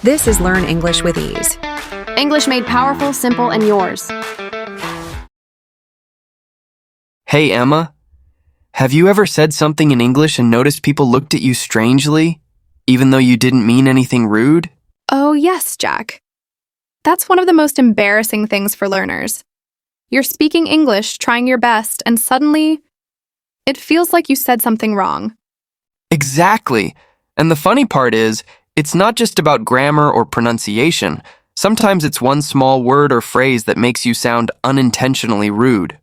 This is Learn English with Ease. English made powerful, simple, and yours. Hey, Emma. Have you ever said something in English and noticed people looked at you strangely, even though you didn't mean anything rude? Oh, yes, Jack. That's one of the most embarrassing things for learners. You're speaking English, trying your best, and suddenly, it feels like you said something wrong. Exactly. And the funny part is, it's not just about grammar or pronunciation. Sometimes it's one small word or phrase that makes you sound unintentionally rude.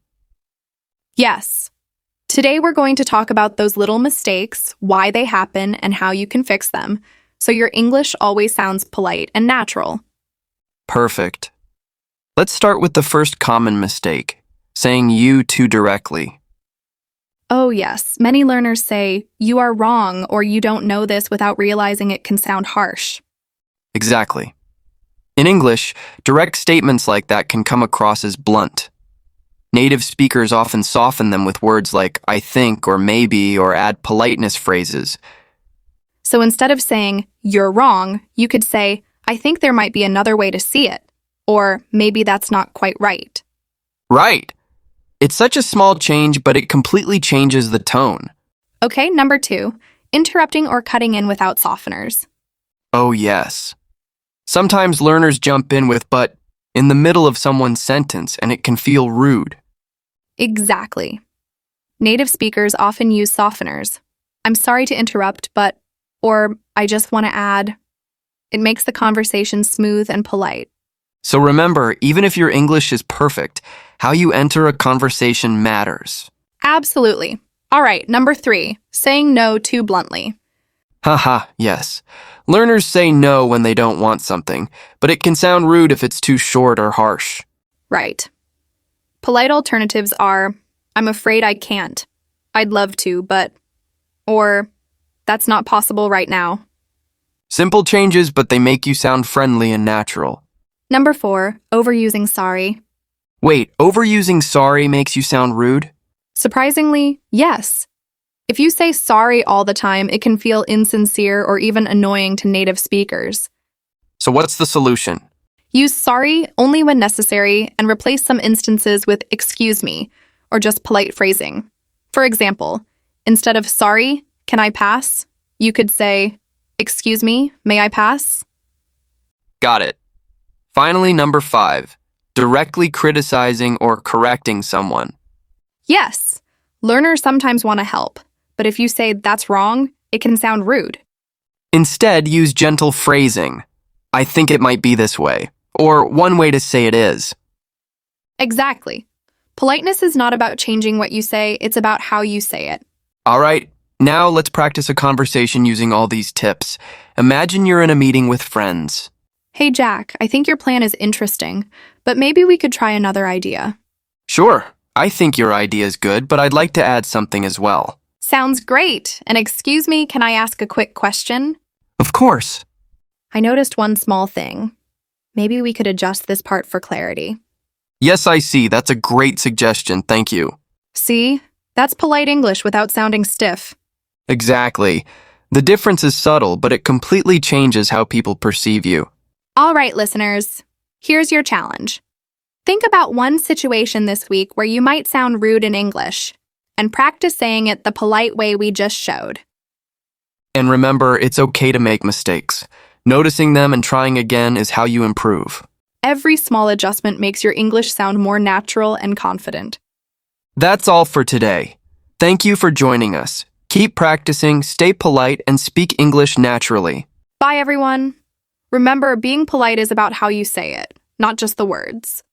Yes. Today we're going to talk about those little mistakes, why they happen, and how you can fix them, so your English always sounds polite and natural. Perfect. Let's start with the first common mistake, saying you too directly. Oh, yes. Many learners say, "You are wrong," or "You don't know this," without realizing it can sound harsh. Exactly. In English, direct statements like that can come across as blunt. Native speakers often soften them with words like I think or maybe or add politeness phrases. So instead of saying, "You're wrong," you could say, "I think there might be another way to see it," or "Maybe that's not quite right." Right. It's such a small change, but it completely changes the tone. Okay, number 2, interrupting or cutting in without softeners. Oh, yes. Sometimes learners jump in with but in the middle of someone's sentence, and it can feel rude. Exactly. Native speakers often use softeners. "I'm sorry to interrupt, but," or "I just want to add." It makes the conversation smooth and polite. So remember, even if your English is perfect, how you enter a conversation matters. Absolutely. All right, number 3, saying no too bluntly. Haha, yes. Learners say no when they don't want something, but it can sound rude if it's too short or harsh. Right. Polite alternatives are, "I'm afraid I can't," "I'd love to, but," or "That's not possible right now." Simple changes, but they make you sound friendly and natural. Number 4, overusing sorry. Wait, overusing sorry makes you sound rude? Surprisingly, yes. If you say sorry all the time, it can feel insincere or even annoying to native speakers. So what's the solution? Use sorry only when necessary and replace some instances with excuse me or just polite phrasing. For example, instead of sorry, can I pass? You could say, excuse me, may I pass? Got it. Finally, number 5, directly criticizing or correcting someone. Yes, learners sometimes want to help, but if you say that's wrong, it can sound rude. Instead, use gentle phrasing. I think it might be this way, or one way to say it is. Exactly. Politeness is not about changing what you say, it's about how you say it. All right, now let's practice a conversation using all these tips. Imagine you're in a meeting with friends. "Hey Jack, I think your plan is interesting, but maybe we could try another idea." Sure, I think your idea is good, but I'd like to add something as well. Sounds great. And excuse me, can I ask a quick question? Of course. I noticed one small thing. Maybe we could adjust this part for clarity. Yes, I see. That's a great suggestion. Thank you. See? That's polite English without sounding stiff. Exactly. The difference is subtle, but it completely changes how people perceive you. All right, listeners. Here's your challenge. Think about one situation this week where you might sound rude in English, and practice saying it the polite way we just showed. And remember, it's okay to make mistakes. Noticing them and trying again is how you improve. Every small adjustment makes your English sound more natural and confident. That's all for today. Thank you for joining us. Keep practicing, stay polite, and speak English naturally. Bye, everyone. Remember, being polite is about how you say it, not just the words.